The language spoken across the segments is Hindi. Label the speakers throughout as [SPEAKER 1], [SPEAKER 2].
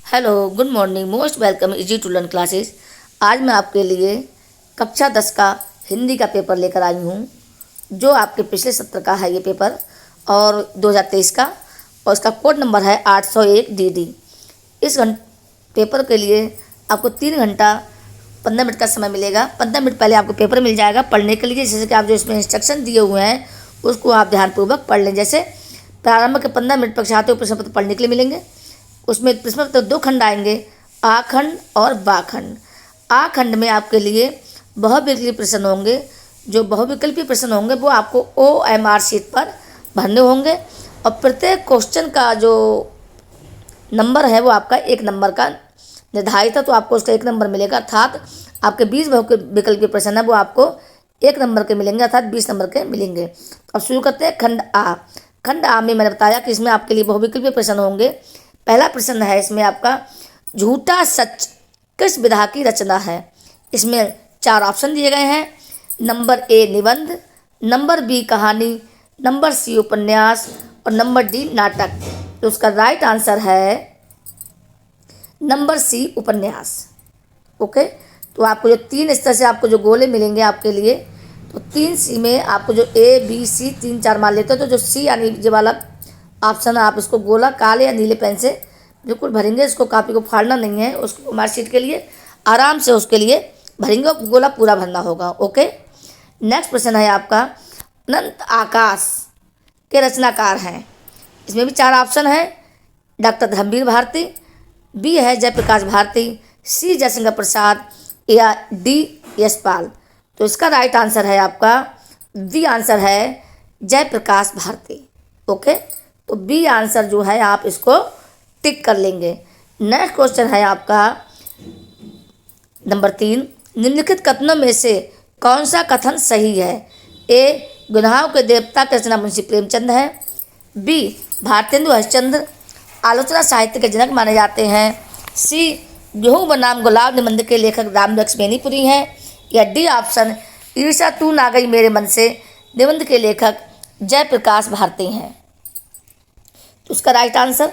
[SPEAKER 1] Hello, good morning, most welcome easy to learn classes. आज मैं आपके लिए कक्षा 10 का हिंदी का पेपर लेकर आई हूँ, जो आपके पिछले सत्र का है ये पेपर और 2023 का, और इसका कोड नंबर है 801 DD। इस पेपर के लिए आपको 3 घंटा 15 मिनट का समय मिलेगा। 15 मिनट पहले आपको पेपर मिल जाएगा पढ़ने के लिए, जैसे कि आप जो इसमें इंस्ट्रक्शन दिए हुए हैं उसको आप ध्यानपूर्वक पढ़ लें। जैसे प्रारंभ के 15 मिनट पश्चात प्रश्न पत्र पढ़ने के लिए मिलेंगे। उसमें प्रश्न पत्र 2 खंड आएंगे, आ खंड और बा खंड। आ खंड में आपके लिए बहुविकल्पीय प्रश्न होंगे। जो बहुविकल्पीय प्रश्न होंगे वो आपको OMR शीट पर भरने होंगे, और प्रत्येक क्वेश्चन का जो नंबर है वो आपका 1 नंबर का निर्धारित है, तो आपको उसका 1 नंबर मिलेगा। अर्थात आपके 20 बहुविकल्पीय प्रश्न है वो आपको 1 नंबर के मिलेंगे, अर्थात 20 नंबर के मिलेंगे। अब शुरू करते हैं खंड आ। खंड आ में मैंने बताया कि इसमें आपके लिए बहुविकल्पीय प्रश्न होंगे। पहला प्रश्न है इसमें आपका, झूठा सच किस विधा की रचना है। इसमें 4 ऑप्शन दिए गए हैं। नंबर ए निबंध, नंबर बी कहानी, नंबर सी उपन्यास और नंबर डी नाटक। तो उसका राइट आंसर है नंबर सी उपन्यास। ओके, तो आपको जो 3 इस तरह से आपको जो गोले मिलेंगे आपके लिए, तो 3C में आपको जो A B C 3 4 मान लेते हो, तो जो सी यानी ये वाला ऑप्शन है आप इसको गोला काले या नीले पेन से बिल्कुल भरेंगे। इसको कापी को फाड़ना नहीं है, उसको मार्कशीट के लिए आराम से उसके लिए भरेंगे, गोला पूरा भरना होगा। ओके, नेक्स्ट प्रश्न है आपका, अनंत आकाश के रचनाकार हैं। इसमें भी 4 ऑप्शन है। डॉक्टर धर्मवीर भारती, बी है जयप्रकाश भारती, सी जयशंकर प्रसाद या डी यशपाल। तो इसका राइट आंसर है आपका बी आंसर है जयप्रकाश भारती। ओके, तो बी आंसर जो है आप इसको टिक कर लेंगे। नेक्स्ट क्वेश्चन है आपका नंबर 3, निम्नलिखित कथनों में से कौन सा कथन सही है। ए गुनाहों के देवता की रचना मुंशी प्रेमचंद है, बी भारतेंदु हरिश्चंद्र आलोचना साहित्य के जनक माने जाते हैं, सी गेहूं बनाम गुलाब निबंध के लेखक रामबक्स बेनीपुरी हैं, या डी ऑप्शन ईर्षा तू ना गई मेरे मन से निबंध के लेखक जयप्रकाश भारती हैं। तो उसका राइट आंसर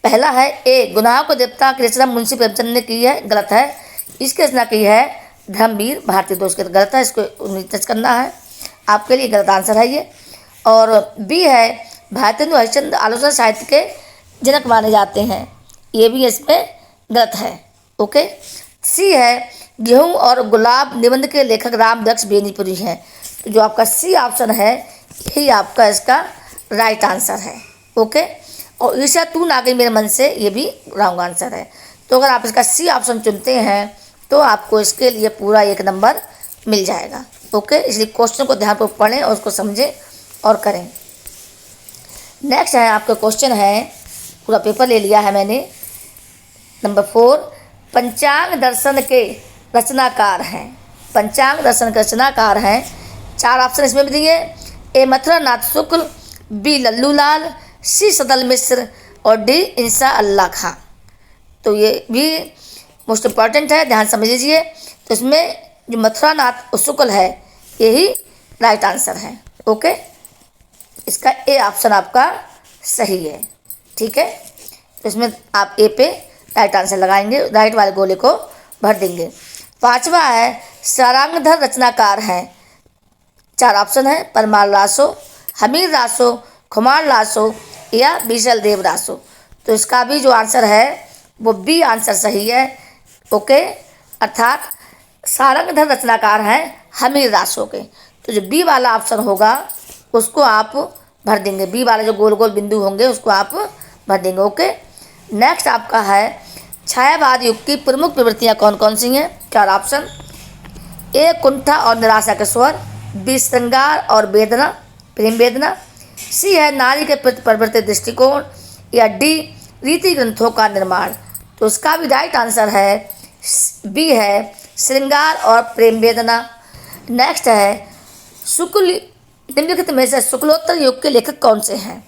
[SPEAKER 1] पहला है ए गुनाहों को देवता की रचना मुंशी प्रेमचंद ने की है, गलत है। इसकी रचना की है धर्मवीर भारती, तो उसके गलत है, इसको टच करना है, आपके लिए गलत आंसर है ये। और बी है भारतेंदु हरिश्चंद्र आलोचना साहित्य के जनक माने जाते हैं, ये भी इसमें गलत है। ओके, सी है गेहूं और गुलाब निबंध के लेखक रामबक्स बेनीपुरी हैं। तो जो आपका सी ऑप्शन है यही आपका इसका राइट आंसर है। ओके, और ईर्षा तू ना गई मेरे मन से ये भी रॉन्ग आंसर है। तो अगर आप इसका सी ऑप्शन चुनते हैं तो आपको इसके लिए पूरा 1 नंबर मिल जाएगा। ओके, इसलिए क्वेश्चन को ध्यानपूर्वक पढ़ें और उसको समझें और करें। नेक्स्ट है आपका क्वेश्चन है, पूरा पेपर ले लिया है मैंने। नंबर 4, पंचांग दर्शन के रचनाकार हैं। पंचांग दर्शन के रचनाकार हैं, 4 ऑप्शन इसमें भी दिए। ए मथुरा नाथ शुक्ल, बी लल्लू लाल, सी सदल मिश्र और डी इंसा अल्लाह खां। तो ये भी मोस्ट इम्पॉर्टेंट है, ध्यान समझ लीजिए। तो इसमें जो मथुरा नाथ शुक्ल है यही राइट आंसर है। ओके, इसका ए ऑप्शन आपका सही है। ठीक है, तो इसमें आप ए पे राइट आंसर लगाएंगे, राइट वाले गोले को भर देंगे। 5वां है सारंगधर रचनाकार हैं, 4 ऑप्शन है, परमार रासो, हमीर रासो, खुमार रासो या बीसल देव रासो। तो इसका भी जो आंसर है वो बी आंसर सही है। ओके, अर्थात सारंगधर रचनाकार हैं हमीर रासो के। तो जो बी वाला ऑप्शन होगा उसको आप भर देंगे, बी वाले जो गोल गोल बिंदु होंगे उसको आप भर देंगे। ओके, नेक्स्ट आपका है छायावाद युग की प्रमुख प्रवृत्तियाँ कौन कौन सी हैं। 4 ऑप्शन, ए कुंठा और निराशा के स्वर, बी श्रृंगार और वेदना प्रेम वेदना, सी है नारी के प्रति परिवर्तित दृष्टिकोण, या डी रीति ग्रंथों का निर्माण। तो इसका भी राइट आंसर है बी है श्रृंगार और प्रेम वेदना। नेक्स्ट है शुक्ल, निम्नलिखित में से शुक्लोत्तर युग के लेखक कौन से हैं।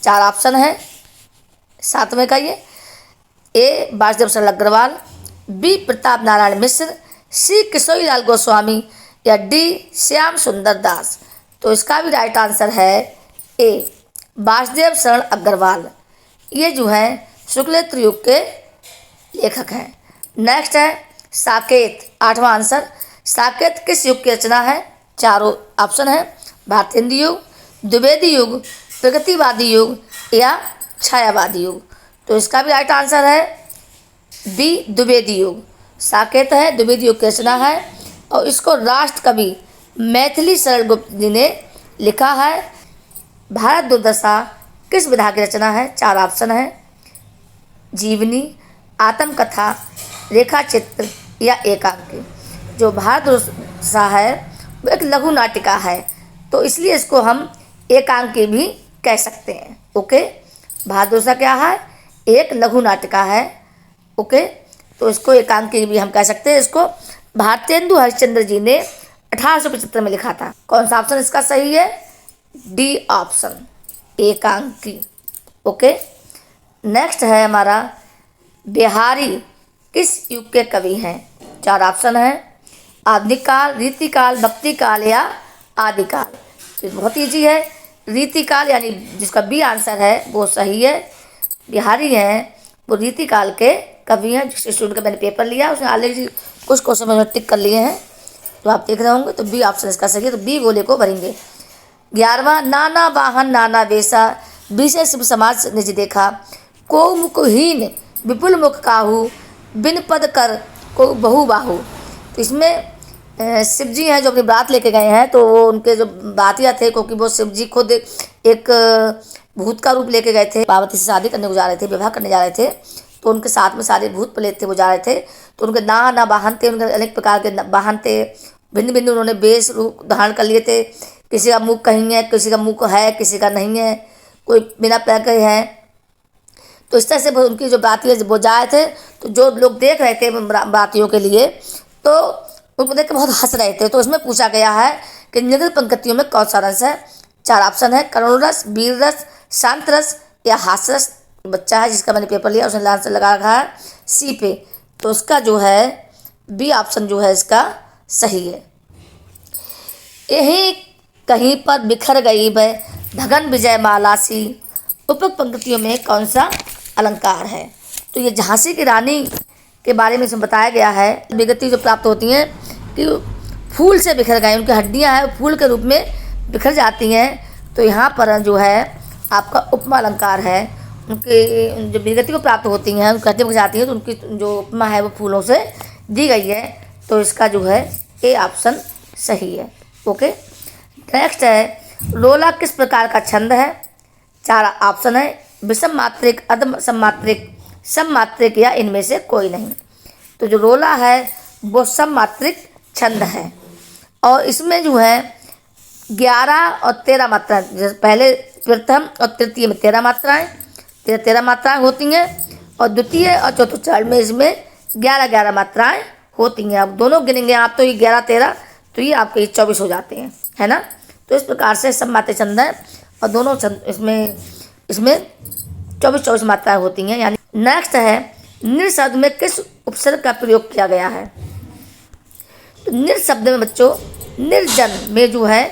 [SPEAKER 1] 4 ऑप्शन है 7वें का ये, ए वासुदेव सरल अग्रवाल, बी प्रताप नारायण मिश्र, सी किशोरी लाल गोस्वामी या डी श्याम सुंदर दास। तो इसका भी राइट आंसर है ए वासुदेव शरण अग्रवाल। ये जो हैं शुक्लोत्तर युग के लेखक हैं। नेक्स्ट है साकेत, 8वां आंसर। साकेत किस युग की रचना है? चारों ऑप्शन है, भारतेंदु युग, द्विवेदी युग, प्रगतिवादी युग या छायावादी युग। तो इसका भी राइट आंसर है बी, द्विवेदी युग। साकेत है द्विवेदी युग की रचना है और इसको राष्ट्र कवि मैथिली शरण गुप्त जी ने लिखा है। भारत दुर्दशा किस विधा की रचना है? 4 ऑप्शन है, जीवनी, आत्मकथा, रेखा चित्र या एकांकी। जो भारत दुर्दशा है वो एक लघु नाटिका है, तो इसलिए इसको हम एकांकी भी कह सकते हैं। ओके, भारत दुर्दशा क्या है? एक लघु नाटिका है। ओके, तो इसको एकांकी भी हम कह सकते हैं। इसको भारतेंदु हरिश्चंद्र जी ने 1875 में लिखा था। कौन सा ऑप्शन इसका सही है? डी ऑप्शन, एकांकी। ओके, नेक्स्ट है हमारा बिहारी किस युग के कवि हैं? 4 ऑप्शन है, आधुनिक काल, रीतिकाल, भक्ति काल या आदिकाल। तो बहुत ईजी है, रीतिकाल यानी जिसका बी आंसर है वो सही है। बिहारी हैं वो रीतिकाल के कवि हैं। जिस स्टूडेंट का मैंने पेपर लिया उसने ऑलरेडी कुछ क्वेश्चन मैंने टिक कर लिए हैं, तो आप देख रहे होंगे। तो बी ऑप्शन इसका सही है, तो बी गोले को भरेंगे। 11वां, नाना वाहन नाना वेशा, विषय शिव समाज निज देखा, को मुखहीन विपुल मुख काहू, बिन पद कर को बहु बाहू। तो इसमें शिव जी हैं जो अपनी बारात लेके गए हैं, तो वो उनके जो बातिया थे, क्योंकि वो शिव जी खुद एक भूत का रूप लेके गए थे, पार्वती से शादी करने को जा रहे थे, विवाह करने जा रहे थे, तो उनके साथ में सारे भूत प्रेत थे, वो जा रहे थे। तो उनके ना वाहन थे, उनके अनेक प्रकार के वाहन थे, भिन्न भिन्न उन्होंने वेश रूप धारण कर लिए थे। किसी का मुख कहीं है, किसी का मुख है, किसी का नहीं है, कोई बिना पैर के है। तो इस तरह से उनकी जो बातियाँ वो जाए थे, तो जो लोग देख रहे थे बातियों के लिए, तो उनको देख के बहुत हंस रहे थे। तो इसमें पूछा गया है कि निम्नलिखित पंक्तियों में कौन सा रस है? 4 ऑप्शन है, करुण रस, वीर रस, शांत रस या हास्य रस। बच्चा है जिसका मैंने पेपर लिया उसने आंसर लगा रखा है सी पे, तो उसका जो है बी ऑप्शन जो है इसका सही है। यही कहीं पर बिखर गई वह धगन विजय माला सी, उपयुक्त पंक्तियों में कौन सा अलंकार है? तो ये झांसी की रानी के बारे में इसमें बताया गया है। विगति जो प्राप्त होती हैं कि फूल से बिखर गए, उनकी हड्डियां हैं फूल के रूप में बिखर जाती हैं। तो यहाँ पर जो है आपका उपमा अलंकार है। उनके जो विगति को प्राप्त होती हैं, उनकी हड्डियां बिखर जाती हैं, तो उनकी जो उपमा है वो फूलों से दी गई है। तो इसका जो है ए ऑप्शन सही है। ओके, नेक्स्ट है रोला किस प्रकार का छंद है? 4 ऑप्शन है, विषम मात्रिक, अधम सममात्रिक, सममात्रिक या इनमें से कोई नहीं। तो जो रोला है वो सममात्रिक छंद है और इसमें जो है 11 और 13 मात्राएं, पहले प्रथम और तृतीय में 13 मात्राएं, 13 मात्राएं होती हैं और द्वितीय और चतुर्थ चरण में इसमें 11 मात्राएं होती हैं। अब दोनों गिनेंगे आप तो ये 11 13, तो ये आपके 24 हो जाते हैं, है ना। तो इस प्रकार से सममात्रिक छंद है और दोनों छंद इसमें 24 मात्राएं होती हैं। यानी नेक्स्ट है निर शब्द में किस उपसर्ग का प्रयोग किया गया है? तो निर शब्द में बच्चों निर्जन में जो है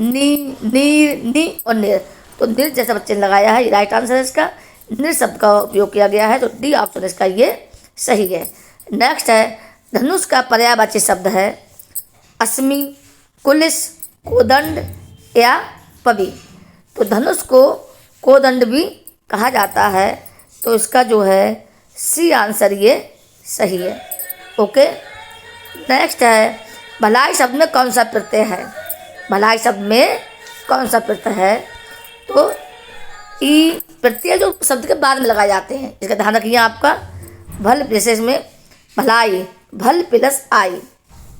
[SPEAKER 1] नी, नीर, नी और निर, तो निर जैसा बच्चे ने लगाया है, राइट आंसर है इसका। निर शब्द का उपयोग किया गया है, तो डी ऑप्शन इसका ये सही है। नेक्स्ट है धनुष का पर्यायवाची शब्द है अस्मि, कुलिस, कोदंड या पवि। तो धनुष को कोदंड भी कहा जाता है, तो इसका जो है सी आंसर ये सही है। ओके, नेक्स्ट है भलाई शब्द में कौन सा प्रत्यय है? भलाई शब्द में कौन सा प्रत्यय है? तो ई प्रत्यय जो शब्द के बाद में लगाए जाते हैं, इसका ध्यान रखिए आपका। भल विशेष में भलाई, भल प्लस आई,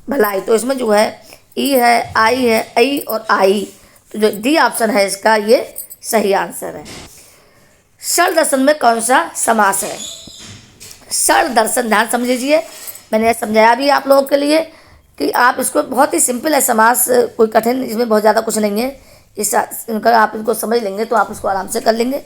[SPEAKER 1] भलाई, तो इसमें जो है ई है, आई है, आई और आई, तो जो डी ऑप्शन है इसका ये सही आंसर है। षड दर्शन में कौन सा समास है? षड दर्शन ध्यान समझिए, मैंने समझाया भी आप लोगों के लिए कि आप इसको बहुत ही सिंपल है समास, कोई कठिन इसमें बहुत ज़्यादा कुछ नहीं है। अगर आप इसको समझ लेंगे तो आप इसको आराम से कर लेंगे।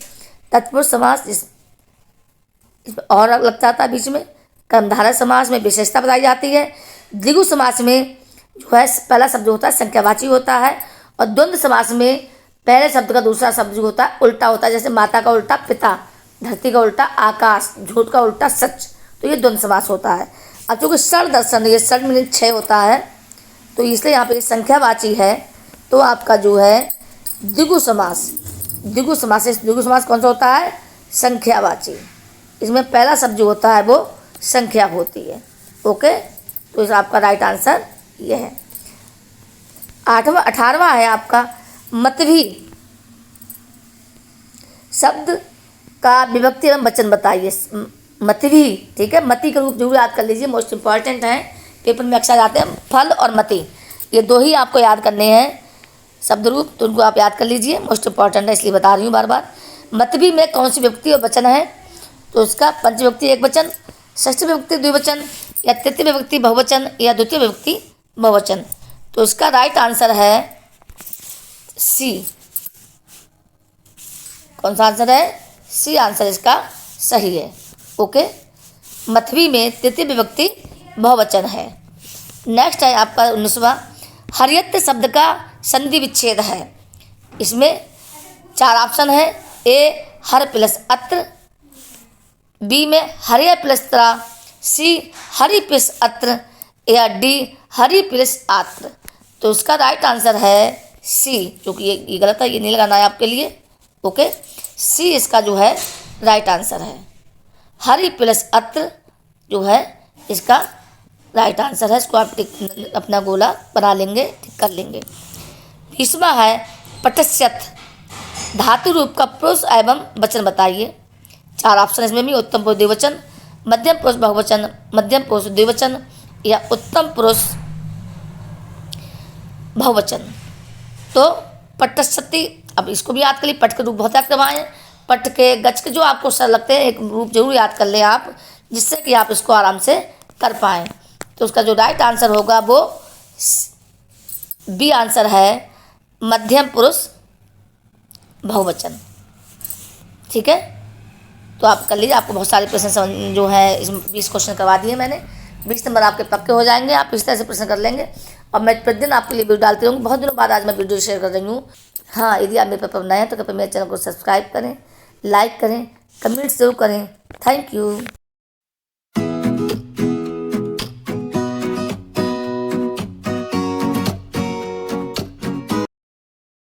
[SPEAKER 1] तत्पुरुष समास इसमें और लग जाता है बीच में। कर्मधारय समास में विशेषता बताई जाती है। द्विगु समास में जो है पहला शब्द होता है संख्यावाची होता है और द्वंद्व समास में पहले शब्द का दूसरा शब्द जो होता है उल्टा होता है। जैसे माता का उल्टा पिता, धरती का उल्टा आकाश, झूठ का उल्टा सच, तो ये द्वंद्व समास होता है। अब चूँकि षड दर्शन, ये षड मीनिंग 6 होता है, तो इसलिए यहाँ पे संख्यावाची है, तो आपका जो है द्विगु समास, द्विगु समास, द्विगु समास कौन सा होता है? संख्यावाची। इसमें पहला शब्द जो होता है वो संख्या होती है। ओके, तो इस आपका राइट आंसर ये है। 18वां है आपका मतभी। शब्द का विभक्ति एवं वचन बताइए। मतभी, ठीक है, मति का रूप जरूर याद कर लीजिए, मोस्ट इंपॉर्टेंट है, पेपर में अक्सर आते हैं। फल और मति, ये दो ही आपको याद करने हैं शब्द रूप, तो उनको आप याद कर लीजिए, मोस्ट इंपॉर्टेंट है, इसलिए बता रही हूँ बार बार। मतभी में कौन सी विभक्ति और वचन है? तो उसका पंचविभक्ति एक वचन, षष्ठी विभक्ति द्विवचन, या तृतीय विभक्ति बहुवचन, या द्वितीय विभक्ति बहुवचन। तो इसका राइट आंसर है सी। कौन सा आंसर है? सी आंसर इसका सही है। ओके, मथवी में तृतीय विभक्ति बहुवचन है। नेक्स्ट है आपका 19वां, हरियत शब्द का संधि विच्छेद है। इसमें 4 ऑप्शन है। ए हर प्लस अत्र, बी में हरिय प्लस त्र, सी हरि प्लस अत्र, या डी हरि प्लस आत्र। तो उसका राइट आंसर है सी, क्योंकि ये गलत है, ये नहीं लगाना है आपके लिए। ओके, सी इसका जो है राइट आंसर है। हरि प्लस अत्र जो है इसका राइट आंसर है। इसको आप अपना गोला बना लेंगे, ठीक कर लेंगे। 20वां है पटस्यथ। धातु रूप का पुरुष एवं वचन बताइए। 4 ऑप्शन इसमें भी, उत्तम पुरुष द्विवचन, मध्यम पुरुष बहुवचन, मध्यम पुरुष द्विवचन, या उत्तम पुरुष बहुवचन। तो पटस्यति, अब इसको भी याद कर ली, पट के रूप बहुत याद करवाएं, पट के, गच के, जो आपको सर लगते हैं एक रूप जरूर याद कर लें आप, जिससे कि आप इसको आराम से कर पाएँ। तो उसका जो राइट आंसर होगा वो बी आंसर है, मध्यम पुरुष बहुवचन। ठीक है, तो आप कर लीजिए। आपको बहुत सारे प्रश्न जो है इसमें 20 क्वेश्चन करवा दिए मैंने, 20 नंबर आपके पक्के हो जाएंगे। आप इस तरह से प्रश्न कर लेंगे, और मैं प्रतिदिन आपके लिए वीडियो डालती रहूँगी। बहुत दिनों बाद आज मैं वीडियो शेयर कर रही हूँ। हाँ, यदि आप मेरे पेपर नए हैं तो कृपया मेरे चैनल को सब्सक्राइब करें, लाइक करें, कमेंट्स जरूर करें। Thank you.